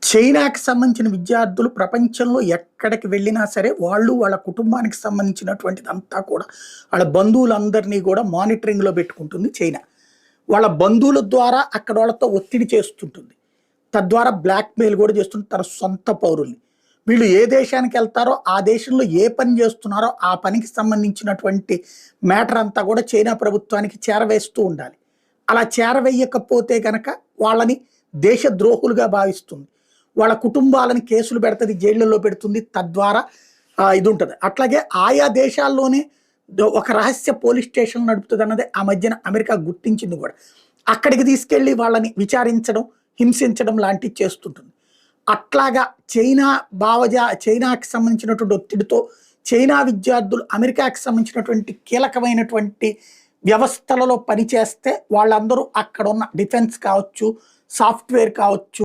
చైనాకి సంబంధించిన విద్యార్థులు ప్రపంచంలో ఎక్కడికి వెళ్ళినా సరే, వాళ్ళు వాళ్ళ కుటుంబానికి సంబంధించినటువంటిదంతా కూడా వాళ్ళ బంధువులందరినీ కూడా మానిటరింగ్‌లో పెట్టుకుంటుంది చైనా. వాళ్ళ బంధువుల ద్వారా అక్కడ వాళ్ళతో ఒత్తిడి చేస్తుంటుంది. తద్వారా బ్లాక్‌మెయిల్ కూడా చేస్తుంది తన సొంత పౌరుల్ని. వీళ్ళు ఏ దేశానికెళ్తారో, ఆ దేశంలో ఏ పని చేస్తున్నారో, ఆ పనికి సంబంధించినటువంటి మ్యాటర్ అంతా కూడా చైనా ప్రభుత్వానికి చేరవేస్తూ ఉండాలి. అలా చేరవేయకపోతే గనక వాళ్ళని దేశద్రోహులుగా భావిస్తుంది. వాళ్ళ కుటుంబాలను కేసులు పెడతది, జైళ్ళలో పెడుతుంది. తద్వారా ఇదుంటది. అట్లాగే ఆయా దేశాల్లోనే ఒక రహస్య పోలీస్ స్టేషన్ నడుపుతదన్నది ఆ మధ్యన అమెరికా గుర్తించింది గూడా. అక్కడికి తీసుకెళ్ళి వాళ్ళని విచారించడం, హింసించడం లాంటివి చేస్తుంటుంది. అట్లాగా చైనాకి సంబంధించినటువంటి ఒత్తిడితో చైనా విద్యార్థులు అమెరికాకి సంబంధించినటువంటి కీలకమైనటువంటి వ్యవస్థలలో పనిచేస్తే వాళ్ళందరూ అక్కడున్న డిఫెన్స్ కావచ్చు, సాఫ్ట్‌వేర్ కావచ్చు